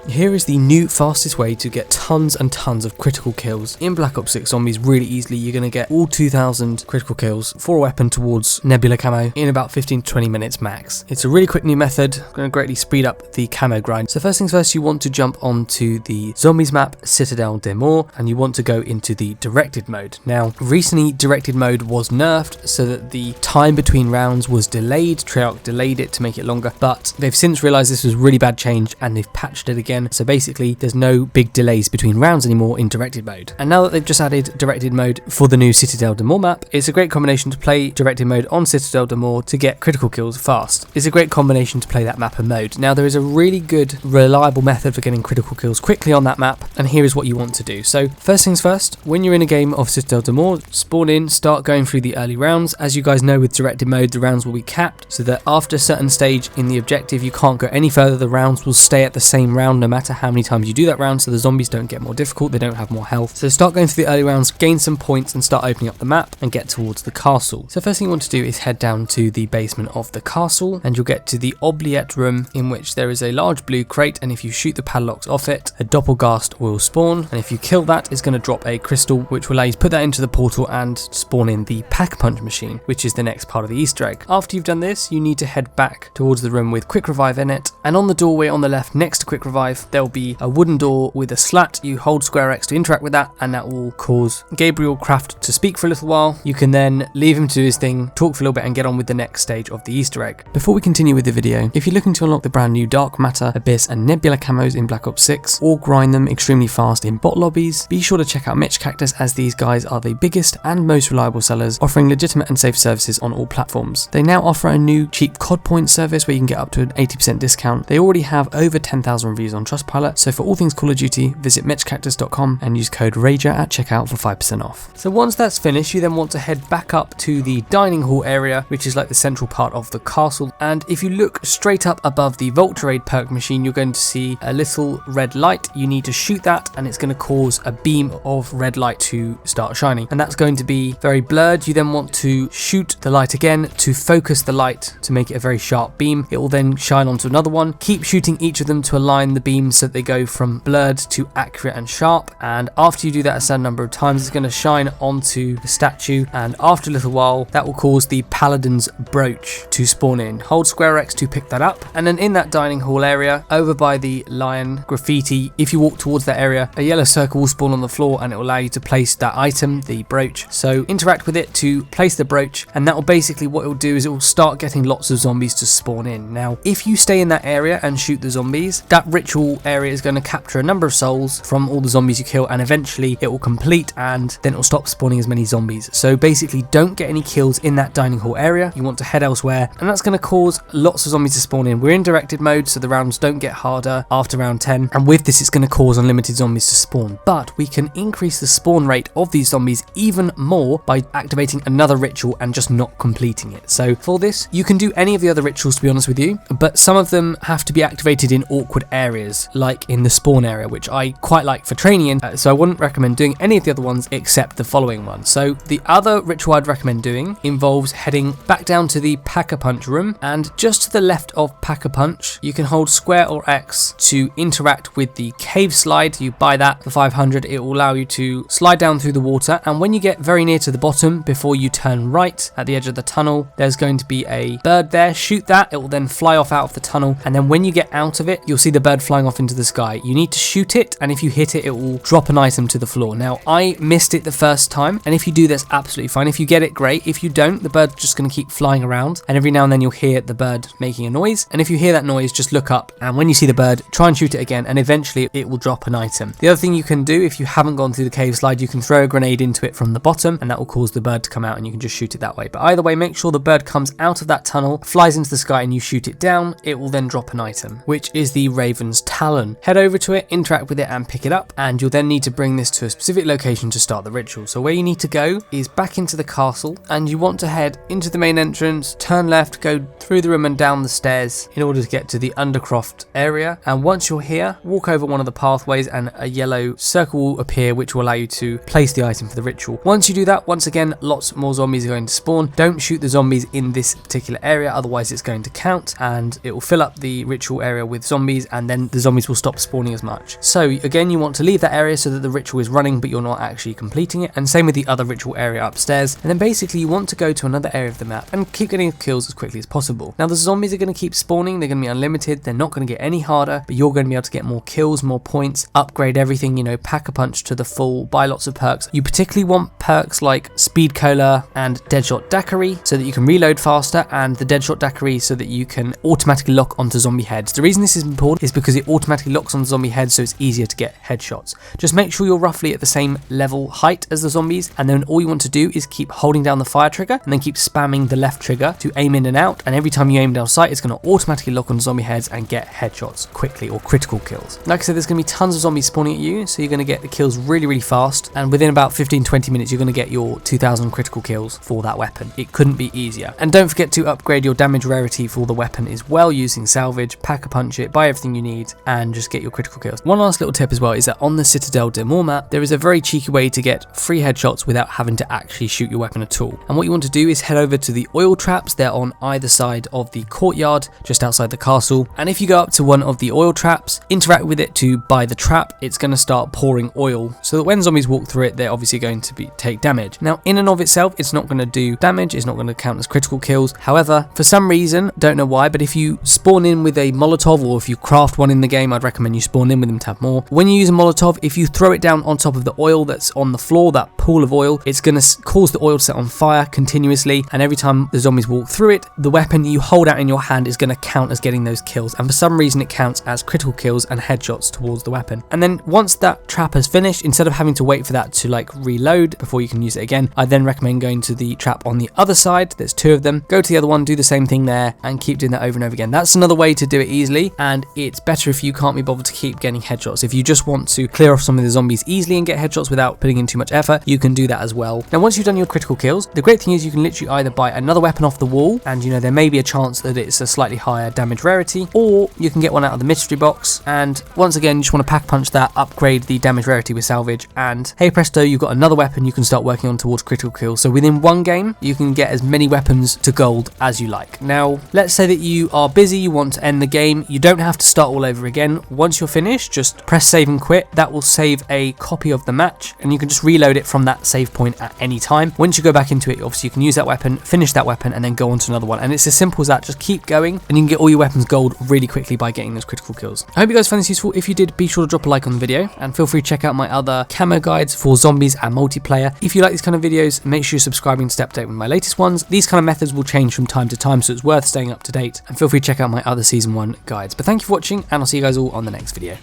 Here is the new fastest way to get tons and tons of critical kills in Black Ops 6 Zombies really easily. You're going to get all 2000 critical kills for a weapon towards nebula camo in about 15 to 20 minutes max. It's a really quick new method, going to greatly speed up the camo grind. So first things first, you want to jump onto the Zombies map, Citadel des Morts, and you want to go into the directed mode. Now, recently directed mode was nerfed so that the time between rounds was delayed. Treyarch delayed it to make it longer, but they've since realized this was a really bad change and they've patched it again. So basically there's no big delays between rounds anymore in directed mode. And now that they've just added directed mode for the new Citadel des Morts map, it's a great combination to play directed mode on Citadel des Morts to get critical kills fast. It's a great combination to play that map and mode. Now there is a really good reliable method for getting critical kills quickly on that map, and here is what you want to do. So first things first, when you're in a game of Citadel des Morts, spawn in, start going through the early rounds. As you guys know, with directed mode the rounds will be capped so that after a certain stage in the objective you can't go any further. The rounds will stay at the same round no matter how many times you do that round, so the zombies don't get more difficult, they don't have more health. So start going through the early rounds, gain some points and start opening up the map and get towards the castle. So first thing you want to do is head down to the basement of the castle and you'll get to the oubliette room, in which there is a large blue crate, and if you shoot the padlocks off it, a doppelgast will spawn, and if you kill that, it's going to drop a crystal which will allow you to put that into the portal and spawn in the pack-a-punch machine, which is the next part of the Easter egg. After you've done this, you need to head back towards the room with quick revive in it, and on the doorway on the left next to quick revive there will be a wooden door with a slat. You hold square X to interact with that, and that will cause Gabriel Craft to speak for a little while. You can then leave him to do his thing, talk for a little bit and get on with the next stage of the Easter egg. Before we continue with the video, if you're looking to unlock the brand new Dark Matter, Abyss and Nebula camos in Black Ops 6, or grind them extremely fast in bot lobbies, be sure to check out Mitch Cactus, as these guys are the biggest and most reliable sellers, offering legitimate and safe services on all platforms. They now offer a new cheap COD point service where you can get up to an 80% discount. They already have over 10,000 reviews on Trustpilot, so for all things Call of Duty, visit mitchcactus.com and use code RAGER at checkout for 5% off. So once that's finished, you then want to head back up to the dining hall area, which is like the central part of the castle, and if you look straight up above the Vulturade perk machine, you're going to see a little red light. You need to shoot that and it's going to cause a beam of red light to start shining, and that's going to be very blurred. You then want to shoot the light again to focus the light to make it a very sharp beam. It will then shine onto another one. Keep shooting each of them to align the beams so that they go from blurred to accurate and sharp, and after you do that a certain number of times, it's going to shine onto the statue, and after a little while that will cause the Paladin's brooch to spawn in. Hold square X to pick that up, and then in that dining hall area over by the lion graffiti, if you walk towards that area, a yellow circle will spawn on the floor and it will allow you to place that item, the brooch. So interact with it to place the brooch, and that will basically, what it will do is it will start getting lots of zombies to spawn in. Now if you stay in that area and shoot the zombies, that ritual area is going to capture a number of souls from all the zombies you kill, and eventually it will complete and then it will stop spawning as many zombies. So basically don't get any kills in that dining hall area. You want to head elsewhere, and that's going to cause lots of zombies to spawn in. We're in directed mode, so the rounds don't get harder after round 10, and with this it's going to cause unlimited zombies to spawn, but we can increase the spawn rate of these zombies even more by activating another ritual and just not completing it. So for this you can do any of the other rituals, to be honest with you, but some of them have to be activated in awkward areas like in the spawn area, which I quite like for training in, so I wouldn't recommend doing any of the other ones except the following one. So the other ritual I'd recommend doing involves heading back down to the Pack-a-Punch room, and just to the left of Pack-a-Punch you can hold square or X to interact with the cave slide. You buy that for 500, it will allow you to slide down through the water, and when you get very near to the bottom, before you turn right at the edge of the tunnel, there's going to be a bird there. Shoot that, it will then fly off out of the tunnel, and then when you get out of it you'll see the bird flying off into the sky. You need to shoot it, and if you hit it, it will drop an item to the floor. Now I missed it the first time, and if you do, that's absolutely fine. If you get it, great. If you don't, the bird's just going to keep flying around, and every now and then you'll hear the bird making a noise, and if you hear that noise, just look up, and when you see the bird, try and shoot it again, and eventually it will drop an item. The other thing you can do, if you haven't gone through the cave slide, you can throw a grenade into it from the bottom, and that will cause the bird to come out, and you can just shoot it that way. But either way, make sure the bird comes out of that tunnel, flies into the sky, and you shoot it down. It will then drop an item, which is the Raven's Talon. Head over to it, interact with it, and pick it up, and you'll then need to bring this to a specific location to start the ritual. So where you need to go is back into the castle, and you want to head into the main entrance, turn left, go through the room and down the stairs in order to get to the Undercroft area, and once you're here, walk over one of the pathways and a yellow circle will appear which will allow you to place the item for the ritual. Once you do that, once again, lots more zombies are going to spawn. Don't shoot the zombies in this particular area, otherwise it's going to count and it will fill up the ritual area with zombies, and then the zombies will stop spawning as much. So again, you want to leave that area so that the ritual is running but you're not actually completing it, and same with the other ritual area upstairs. And then basically you want to go to another area of the map and keep getting kills as quickly as possible. Now the zombies are going to keep spawning, they're going to be unlimited, they're not going to get any harder, but you're going to be able to get more kills, more points, upgrade everything, you know, pack a punch to the full, buy lots of perks. You particularly want perks like Speed Cola and Deadshot Daiquiri so that you can reload faster, and the Deadshot Daiquiri so that you can automatically lock onto zombie heads. The reason this is important is because it automatically locks on zombie heads, so it's easier to get headshots. Just make sure you're roughly at the same level height as the zombies, and then all you want to do is keep holding down the fire trigger and then keep spamming the left trigger to aim in and out, and every time you aim down sight it's going to automatically lock on zombie heads and get headshots quickly, or critical kills. Like I said, there's going to be tons of zombies spawning at you, so you're going to get the kills really fast, and within about 15-20 minutes you're going to get your 2000 critical kills for that weapon. It couldn't be easier. And don't forget to upgrade your damage rarity for the weapon as well using salvage, pack a punch it, buy everything you need, and just get your critical kills. One last little tip as well is that on the Citadel de Mort map there is a very cheeky way to get free headshots without having to actually shoot your weapon at all. And what you want to do is head over to the oil traps. They're on either side of the courtyard just outside the castle, and if you go up to one of the oil traps, interact with it to buy the trap, it's going to start pouring oil so that when zombies walk through it they're obviously going to take damage. Now in and of itself it's not going to do damage, it's not going to count as critical kills. However, for some reason, don't know why, but if you spawn in with a Molotov, or if you craft one in the game, I'd recommend you spawn in with them to have more. When you use a Molotov, if you throw it down on top of the oil that's on the floor, that pool of oil, it's going to cause the oil to set on fire continuously, and every time the zombies walk through it, the weapon you hold out in your hand is going to count as getting those kills, and for some reason it counts as critical kills and headshots towards the weapon. And then once that trap has finished, instead of having to wait for that to like reload before you can use it again, I then recommend going to the trap on the other side. There's two of them. Go to the other one, do the same thing there, and keep doing that over and over again. That's another way to do it easily, and it's better if you can't be bothered to keep getting headshots. If you just want to clear off some of the zombies easily and get headshots without putting in too much effort, you can do that as well. Now once you've done your critical kills, the great thing is you can literally either buy another weapon off the wall, and you know there may be a chance that it's a slightly higher damage rarity, or you can get one out of the mystery box, and once again you just want to pack punch that, upgrade the damage rarity with salvage, and hey presto, you've got another weapon you can start working on towards critical kills. So within one game you can get as many weapons to gold as you like. Now let's say that you are busy, you want to end the game, you don't have to start all over again. Once you're finished, just press save and quit. That will save a copy of the match, and you can just reload it from that save point at any time. Once you go back into it, obviously you can use that weapon, finish that weapon, and then go on to another one, and it's as simple as that. Just keep going and you can get all your weapons gold really quickly by getting those critical kills. I hope you guys found this useful. If you did, be sure to drop a like on the video, and feel free to check out my other camo guides for zombies and multiplayer. If you like these kind of videos, make sure you're subscribing to stay up to date with my latest ones. These kind of methods will change from time to time, so it's worth staying up to date, and feel free to check out my other season 1 guides. But thank you for watching, and I'll see you guys all on the next video.